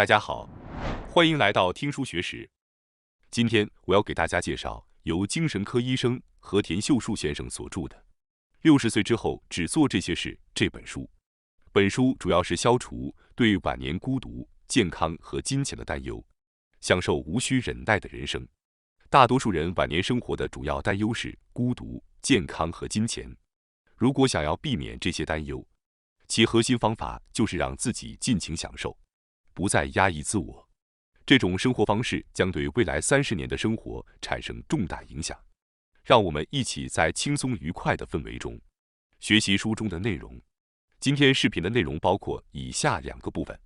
大家好，欢迎来到听书学史。今天我要给大家介绍由精神科医生和田秀树先生所著的《60岁之后只做这些事》这本书。本书主要是消除对晚年孤独、健康和金钱的担忧，享受无需忍耐的人生。大多数人晚年生活的主要担忧是孤独、健康和金钱。如果想要避免这些担忧，其核心方法就是让自己尽情享受，不再压抑自我。这种生活方式将对未来30年的生活产生重大影响。让我们一起在轻松愉快的氛围中学习书中的内容。今天视频的内容包括以下2个部分：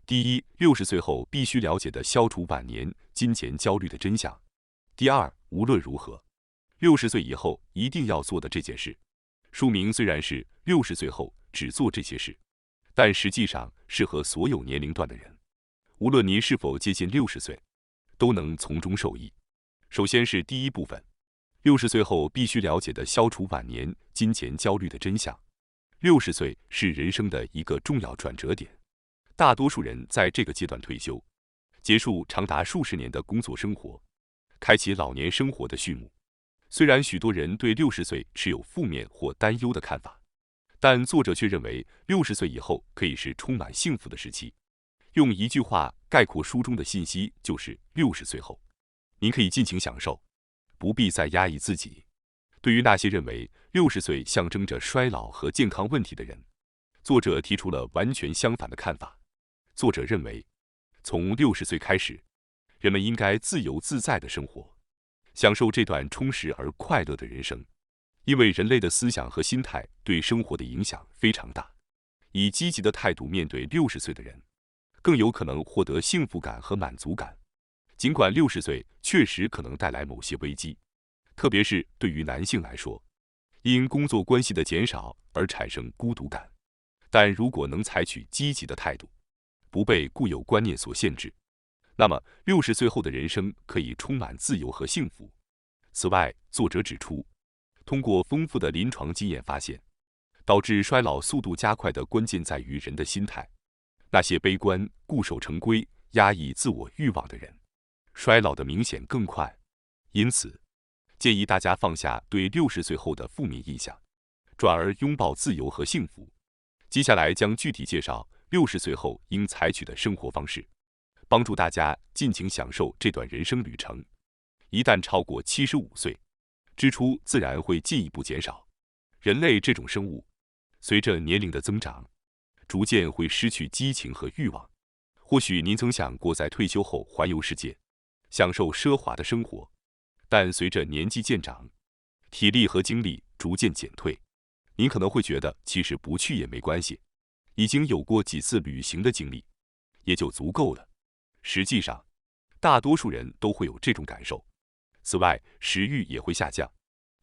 第一，60岁后必须了解的消除晚年金钱焦虑的真相；第二，无论如何，60岁以后一定要做的这件事。书名虽然是60岁后只做这些事，但实际上适合所有年龄段的人。无论您是否接近60岁，都能从中受益。首先是第一部分，60岁后必须了解的消除晚年金钱焦虑的真相。60岁是人生的一个重要转折点，大多数人在这个阶段退休，结束长达数十年的工作生活，开启老年生活的序幕。虽然许多人对60岁持有负面或担忧的看法，但作者却认为60岁以后可以是充满幸福的时期。用一句话概括书中的信息，就是60岁后，您可以尽情享受，不必再压抑自己。对于那些认为60岁象征着衰老和健康问题的人，作者提出了完全相反的看法。作者认为，从60岁开始，人们应该自由自在地生活，享受这段充实而快乐的人生。因为人类的思想和心态对生活的影响非常大。以积极的态度面对60岁的人，更有可能获得幸福感和满足感。尽管60岁确实可能带来某些危机，特别是对于男性来说，因工作关系的减少而产生孤独感，但如果能采取积极的态度，不被固有观念所限制，那么60岁后的人生可以充满自由和幸福。此外，作者指出，通过丰富的临床经验发现，导致衰老速度加快的关键在于人的心态。那些悲观、固守成规、压抑自我欲望的人，衰老的明显更快。因此，建议大家放下对60岁后的负面印象，转而拥抱自由和幸福。接下来将具体介绍60岁后应采取的生活方式，帮助大家尽情享受这段人生旅程。一旦超过75岁，支出自然会进一步减少。人类这种生物，随着年龄的增长，逐渐会失去激情和欲望。或许您曾想过在退休后环游世界，享受奢华的生活，但随着年纪渐长，体力和精力逐渐减退，您可能会觉得其实不去也没关系，已经有过几次旅行的经历也就足够了。实际上，大多数人都会有这种感受。此外，食欲也会下降，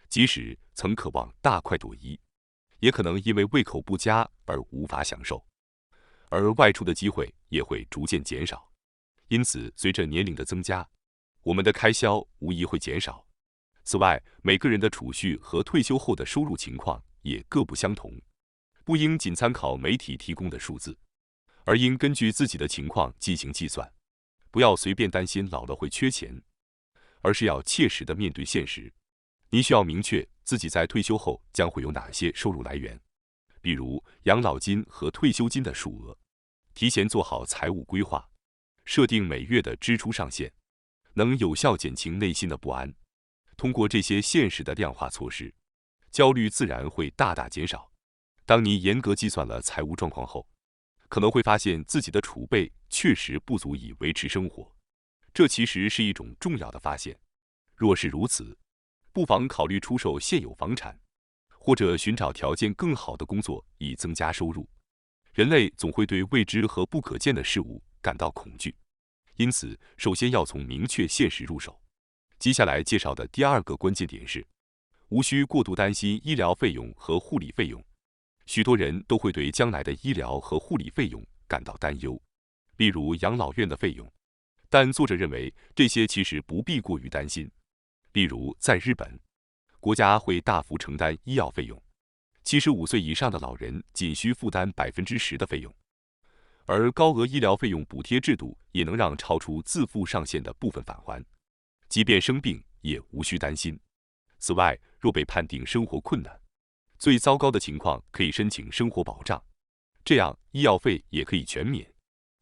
即使曾渴望大快朵颐，也可能因为胃口不佳而无法享受，而外出的机会也会逐渐减少。因此，随着年龄的增加，我们的开销无疑会减少。此外，每个人的储蓄和退休后的收入情况也各不相同，不应仅参考媒体提供的数字，而应根据自己的情况进行计算。不要随便担心老了会缺钱，而是要切实的面对现实。您需要明确自己在退休后将会有哪些收入来源，比如养老金和退休金的数额，提前做好财务规划，设定每月的支出上限，能有效减轻内心的不安。通过这些现实的量化措施，焦虑自然会大大减少。当你严格计算了财务状况后，可能会发现自己的储备确实不足以维持生活，这其实是一种重要的发现。若是如此，不妨考虑出售现有房产，或者寻找条件更好的工作以增加收入。人类总会对未知和不可见的事物感到恐惧，因此首先要从明确现实入手。接下来介绍的第2个关键点是，无需过度担心医疗费用和护理费用。许多人都会对将来的医疗和护理费用感到担忧，例如养老院的费用，但作者认为这些其实不必过于担心。例如，在日本，国家会大幅承担医药费用，75岁以上的老人仅需负担10%的费用，而高额医疗费用补贴制度也能让超出自付上限的部分返还，即便生病也无需担心。此外，若被判定生活困难，最糟糕的情况可以申请生活保障，这样医药费也可以全免。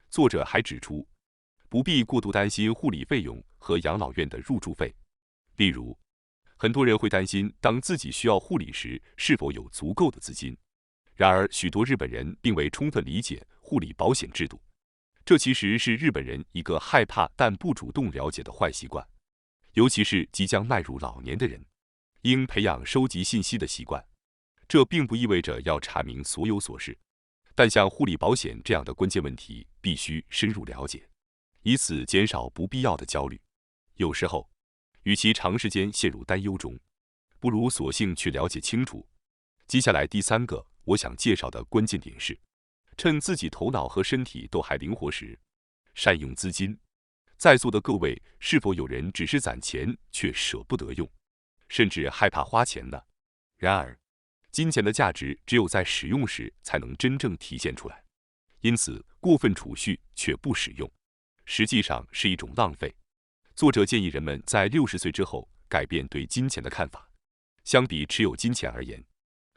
作者还指出，不必过度担心护理费用和养老院的入住费。例如，很多人会担心当自己需要护理时是否有足够的资金。然而，许多日本人并未充分理解护理保险制度，这其实是日本人一个害怕但不主动了解的坏习惯。尤其是即将迈入老年的人，应培养收集信息的习惯。这并不意味着要查明所有琐事，但像护理保险这样的关键问题，必须深入了解，以此减少不必要的焦虑。有时候，与其长时间陷入担忧中，不如索性去了解清楚。接下来第3个我想介绍的关键点是，趁自己头脑和身体都还灵活时，善用资金。在座的各位，是否有人只是攒钱却舍不得用，甚至害怕花钱呢？然而，金钱的价值只有在使用时才能真正体现出来，因此过分储蓄却不使用，实际上是一种浪费。作者建议人们在60岁之后改变对金钱的看法，相比持有金钱而言，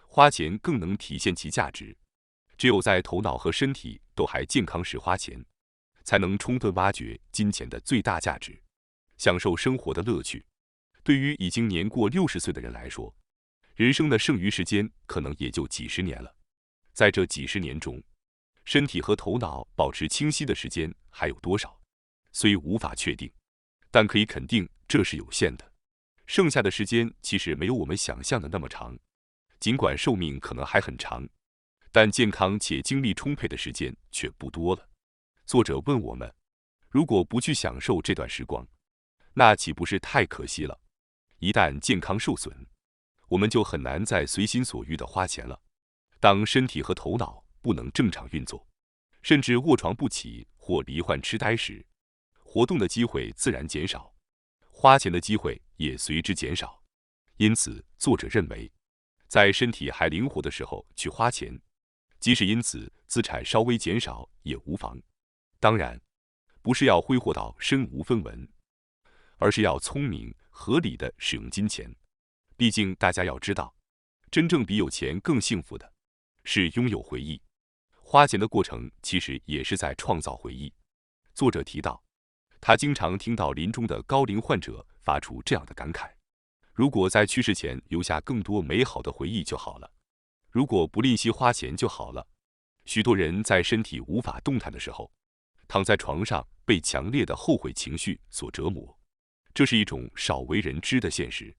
花钱更能体现其价值。只有在头脑和身体都还健康时花钱，才能充分挖掘金钱的最大价值，享受生活的乐趣。对于已经年过60岁的人来说，人生的剩余时间可能也就几十年了。在这几十年中，身体和头脑保持清晰的时间还有多少，虽无法确定，但可以肯定这是有限的。剩下的时间其实没有我们想象的那么长，尽管寿命可能还很长，但健康且精力充沛的时间却不多了。作者问我们，如果不去享受这段时光，那岂不是太可惜了？一旦健康受损，我们就很难再随心所欲地花钱了。当身体和头脑不能正常运作，甚至卧床不起或罹患痴呆时，活动的机会自然减少，花钱的机会也随之减少。因此，作者认为，在身体还灵活的时候去花钱，即使因此资产稍微减少也无妨。当然，不是要挥霍到身无分文，而是要聪明合理地使用金钱。毕竟大家要知道，真正比有钱更幸福的是拥有回忆。花钱的过程其实也是在创造回忆。作者提到，他经常听到临终的高龄患者发出这样的感慨：如果在去世前留下更多美好的回忆就好了，如果不吝惜花钱就好了。许多人在身体无法动弹的时候，躺在床上被强烈的后悔情绪所折磨，这是一种少为人知的现实。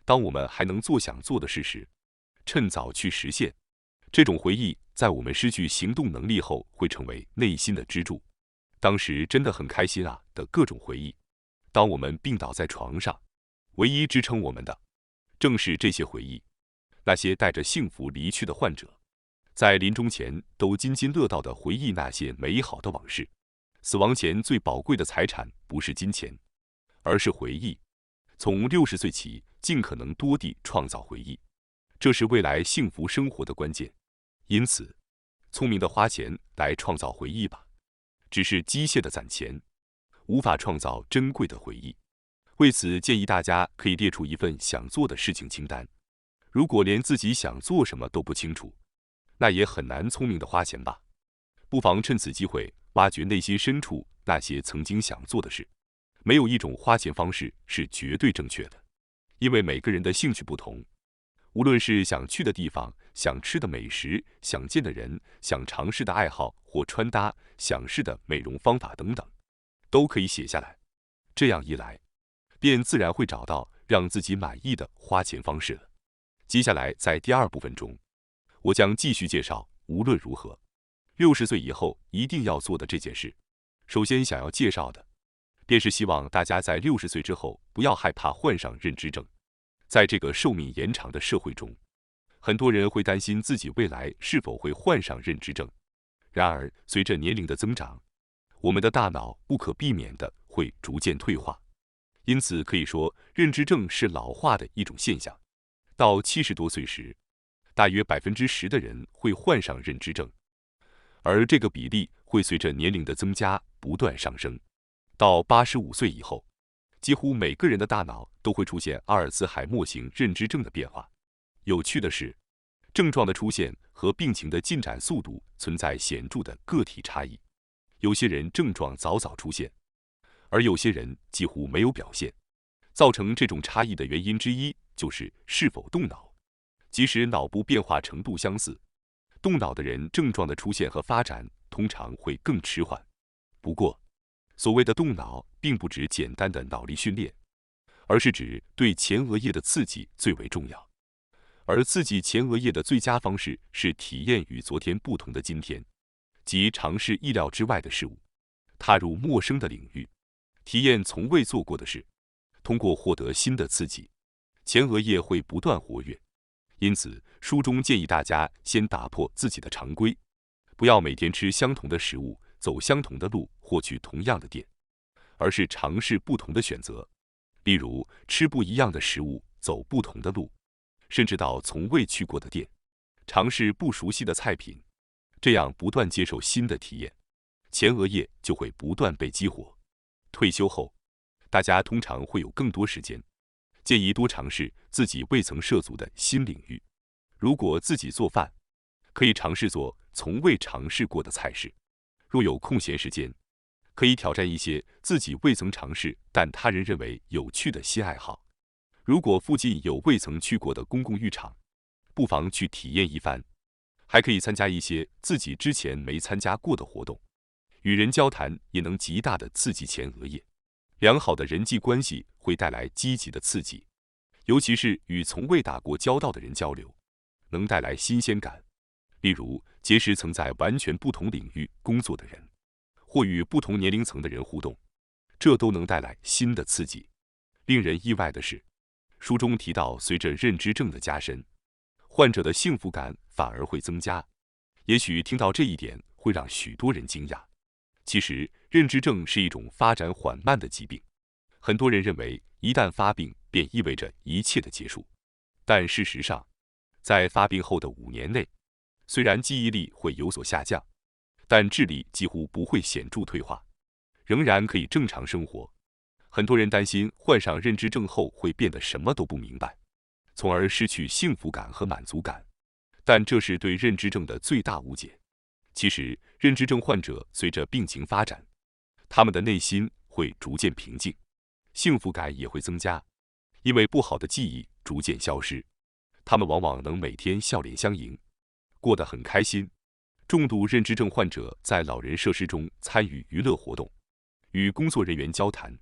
当我们还能做想做的事时，趁早去实现。这种回忆在我们失去行动能力后会成为内心的支柱。当时真的很开心啊的各种回忆，当我们病倒在床上，唯一支撑我们的正是这些回忆。那些带着幸福离去的患者，在临终前都津津乐道地回忆那些美好的往事。死亡前最宝贵的财产不是金钱，而是回忆。从60岁起，尽可能多地创造回忆，这是未来幸福生活的关键。因此，聪明的花钱来创造回忆吧。只是机械的攒钱，无法创造珍贵的回忆。为此，建议大家可以列出一份想做的事情清单。如果连自己想做什么都不清楚，那也很难聪明的花钱吧。不妨趁此机会挖掘内心深处那些曾经想做的事。没有一种花钱方式是绝对正确的，因为每个人的兴趣不同。无论是想去的地方、想吃的美食、想见的人、想尝试的爱好或穿搭、想试的美容方法等等，都可以写下来。这样一来，便自然会找到让自己满意的花钱方式了。接下来在第2部分中，我将继续介绍无论如何60岁以后一定要做的这件事。首先想要介绍的，便是希望大家在60岁之后不要害怕患上认知症。在这个寿命延长的社会中，很多人会担心自己未来是否会患上认知症。然而，随着年龄的增长，我们的大脑不可避免地会逐渐退化，因此可以说，认知症是老化的一种现象。到70多岁时，大约10%的人会患上认知症，而这个比例会随着年龄的增加不断上升。到85岁以后，几乎每个人的大脑都会出现阿尔兹海默型认知症的变化。有趣的是，症状的出现和病情的进展速度存在显著的个体差异。有些人症状早早出现，而有些人几乎没有表现。造成这种差异的原因之一就是是否动脑。即使脑部变化程度相似，动脑的人症状的出现和发展通常会更迟缓。不过，所谓的动脑并不指简单的脑力训练，而是指对前额叶的刺激最为重要。而刺激前额叶的最佳方式是体验与昨天不同的今天，即尝试意料之外的事物，踏入陌生的领域，体验从未做过的事。通过获得新的刺激，前额叶会不断活跃。因此，书中建议大家先打破自己的常规，不要每天吃相同的食物，走相同的路，或去同样的店，而是尝试不同的选择，例如吃不一样的食物，走不同的路，甚至到从未去过的店，尝试不熟悉的菜品。这样不断接受新的体验，前额叶就会不断被激活。退休后，大家通常会有更多时间，建议多尝试自己未曾涉足的新领域。如果自己做饭，可以尝试做从未尝试过的菜式；若有空闲时间，可以挑战一些自己未曾尝试但他人认为有趣的新爱好。如果附近有未曾去过的公共浴场，不妨去体验一番。还可以参加一些自己之前没参加过的活动，与人交谈也能极大的刺激前额叶。良好的人际关系会带来积极的刺激，尤其是与从未打过交道的人交流，能带来新鲜感。例如，结识曾在完全不同领域工作的人，或与不同年龄层的人互动，这都能带来新的刺激。令人意外的是，书中提到，随着认知症的加深，患者的幸福感反而会增加。也许听到这一点会让许多人惊讶。其实，认知症是一种发展缓慢的疾病。很多人认为，一旦发病便意味着一切的结束。但事实上，在发病后的5年内，虽然记忆力会有所下降，但智力几乎不会显著退化，仍然可以正常生活。很多人担心患上认知症后会变得什么都不明白，从而失去幸福感和满足感。但这是对认知症的最大误解。其实，认知症患者随着病情发展，他们的内心会逐渐平静，幸福感也会增加，因为不好的记忆逐渐消失，他们往往能每天笑脸相迎，过得很开心。重度认知症患者在老人设施中参与娱乐活动，与工作人员交谈，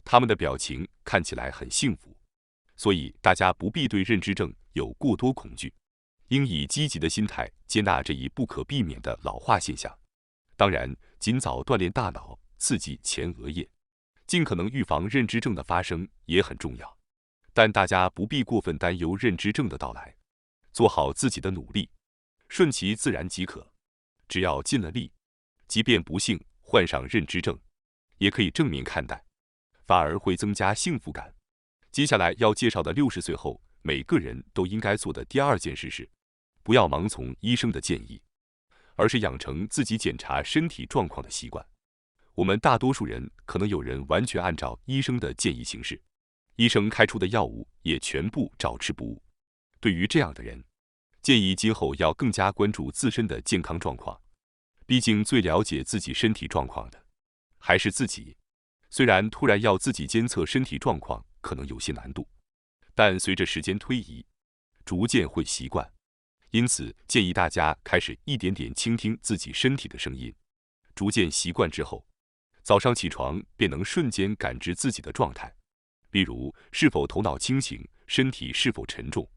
他们的表情看起来很幸福。所以，大家不必对认知症有过多恐惧，应以积极的心态接纳这一不可避免的老化现象。当然，尽早锻炼大脑，刺激前额叶，尽可能预防认知症的发生也很重要。但大家不必过分担忧认知症的到来，做好自己的努力，顺其自然即可。只要尽了力，即便不幸患上认知症，也可以正面看待，反而会增加幸福感。接下来要介绍的60岁后每个人都应该做的第2件事是，不要盲从医生的建议，而是养成自己检查身体状况的习惯。我们大多数人可能有人完全按照医生的建议行事，医生开出的药物也全部照吃不误。对于这样的人，建议今后要更加关注自身的健康状况，毕竟最了解自己身体状况的还是自己。虽然突然要自己监测身体状况可能有些难度，但随着时间推移，逐渐会习惯。因此，建议大家开始一点点倾听自己身体的声音，逐渐习惯之后，早上起床便能瞬间感知自己的状态，例如是否头脑清醒，身体是否沉重，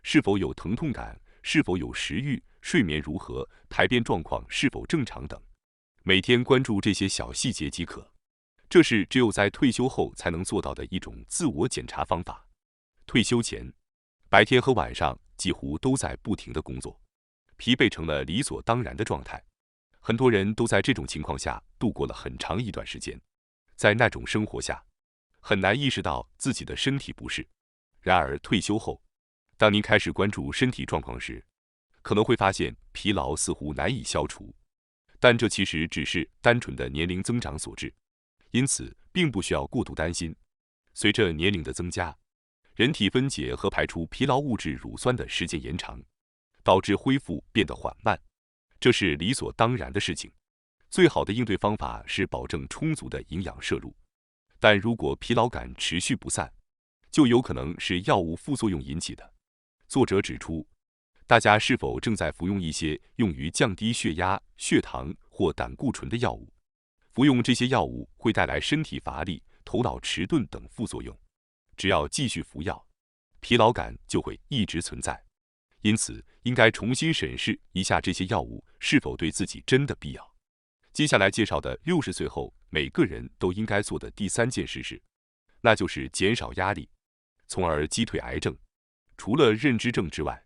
是否有疼痛感，是否有食欲，睡眠如何，排便状况是否正常等。每天关注这些小细节即可。这是只有在退休后才能做到的一种自我检查方法。退休前，白天和晚上几乎都在不停地工作，疲惫成了理所当然的状态。很多人都在这种情况下度过了很长一段时间，在那种生活下，很难意识到自己的身体不适。然而退休后，当您开始关注身体状况时，可能会发现疲劳似乎难以消除，但这其实只是单纯的年龄增长所致，因此并不需要过度担心。随着年龄的增加，人体分解和排出疲劳物质乳酸的时间延长，导致恢复变得缓慢，这是理所当然的事情。最好的应对方法是保证充足的营养摄入，但如果疲劳感持续不散，就有可能是药物副作用引起的。作者指出，大家是否正在服用一些用于降低血压、血糖或胆固醇的药物？服用这些药物会带来身体乏力、头脑迟钝等副作用。只要继续服药，疲劳感就会一直存在。因此，应该重新审视一下这些药物是否对自己真的必要。接下来介绍的60岁后每个人都应该做的第3件事是，那就是减少压力，从而击退癌症。除了认知症之外，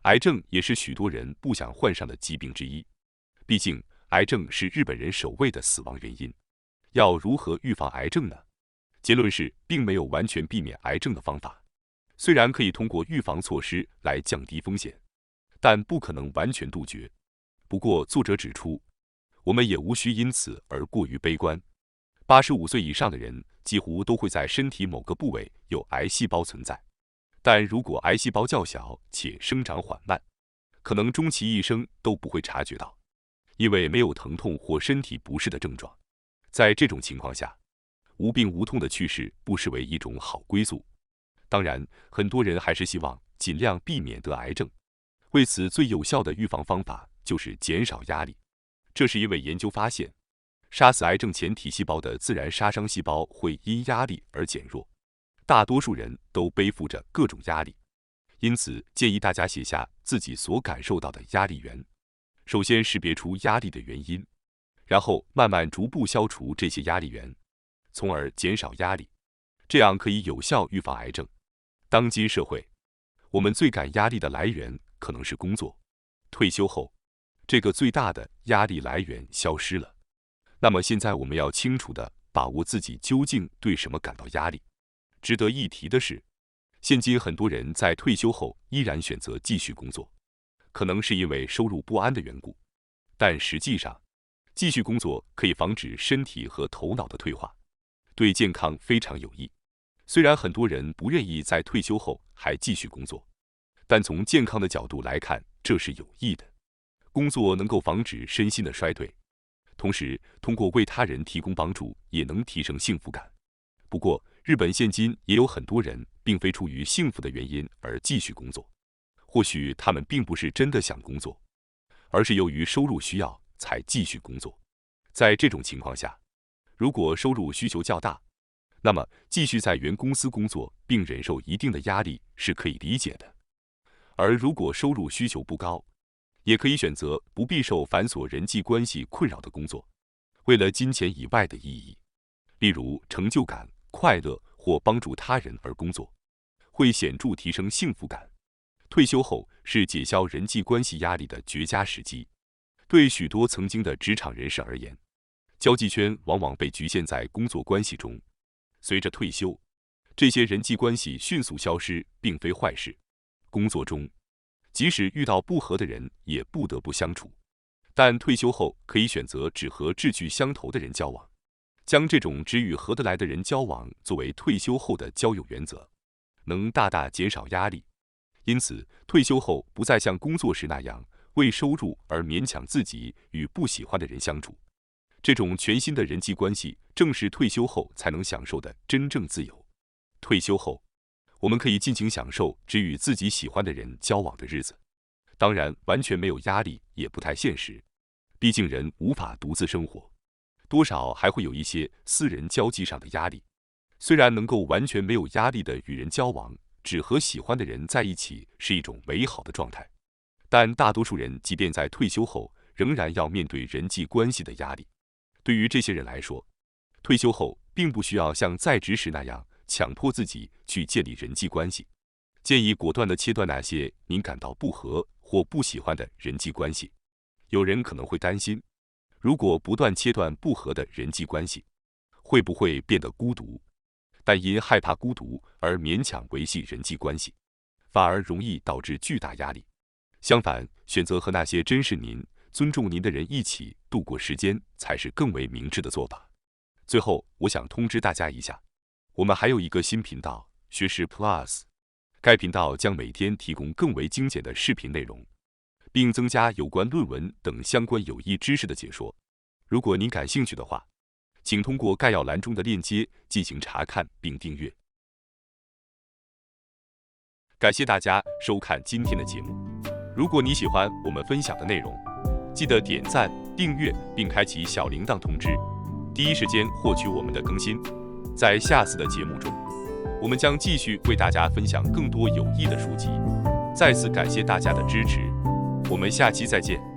癌症也是许多人不想患上的疾病之一。毕竟，癌症是日本人首位的死亡原因。要如何预防癌症呢？结论是，并没有完全避免癌症的方法。虽然可以通过预防措施来降低风险，但不可能完全杜绝。不过，作者指出，我们也无需因此而过于悲观。85岁以上的人几乎都会在身体某个部位有癌细胞存在，但如果癌细胞较小且生长缓慢，可能终其一生都不会察觉到，因为没有疼痛或身体不适的症状。在这种情况下，无病无痛的去世不失为一种好归宿。当然，很多人还是希望尽量避免得癌症。为此，最有效的预防方法就是减少压力。这是因为研究发现，杀死癌症前体细胞的自然杀伤细胞会因压力而减弱。大多数人都背负着各种压力，因此建议大家写下自己所感受到的压力源。首先识别出压力的原因，然后慢慢逐步消除这些压力源，从而减少压力，这样可以有效预防癌症。当今社会，我们最感压力的来源可能是工作。退休后，这个最大的压力来源消失了。那么现在我们要清楚地把握自己究竟对什么感到压力。值得一提的是，现今很多人在退休后依然选择继续工作，可能是因为收入不安的缘故。但实际上，继续工作可以防止身体和头脑的退化，对健康非常有益。虽然很多人不愿意在退休后还继续工作，但从健康的角度来看，这是有益的。工作能够防止身心的衰退，同时通过为他人提供帮助，也能提升幸福感。不过，日本现今也有很多人并非出于幸福的原因而继续工作，或许他们并不是真的想工作，而是由于收入需要才继续工作。在这种情况下，如果收入需求较大，那么继续在原公司工作并忍受一定的压力是可以理解的。而如果收入需求不高，也可以选择不必受繁琐人际关系困扰的工作，为了金钱以外的意义，例如成就感、快乐或帮助他人而工作，会显著提升幸福感。退休后是解消人际关系压力的绝佳时机。对许多曾经的职场人士而言，交际圈往往被局限在工作关系中。随着退休，这些人际关系迅速消失，并非坏事。工作中，即使遇到不合的人，也不得不相处。但退休后可以选择只和志趣相投的人交往，将这种只与合得来的人交往作为退休后的交友原则，能大大减少压力。因此，退休后不再像工作时那样为收入而勉强自己与不喜欢的人相处。这种全新的人际关系，正是退休后才能享受的真正自由。退休后，我们可以尽情享受只与自己喜欢的人交往的日子。当然，完全没有压力也不太现实，毕竟人无法独自生活，多少还会有一些私人交际上的压力。虽然能够完全没有压力的与人交往，只和喜欢的人在一起是一种美好的状态，但大多数人即便在退休后，仍然要面对人际关系的压力。对于这些人来说，退休后并不需要像在职时那样强迫自己去建立人际关系。建议果断地切断那些您感到不合或不喜欢的人际关系。有人可能会担心，如果不断切断不合的人际关系，会不会变得孤独？但因害怕孤独而勉强维系人际关系，反而容易导致巨大压力。相反，选择和那些珍视您、尊重您的人一起，度过时间才是更为明智的做法。最后，我想通知大家一下，我们还有一个新频道——学识 Plus， 该频道将每天提供更为精简的视频内容，并增加有关论文等相关有益知识的解说。如果您感兴趣的话，请通过概要栏中的链接进行查看并订阅。感谢大家收看今天的节目。如果你喜欢我们分享的内容，记得点赞、订阅并开启小铃铛通知，第一时间获取我们的更新。在下次的节目中，我们将继续为大家分享更多有益的书籍。再次感谢大家的支持，我们下期再见。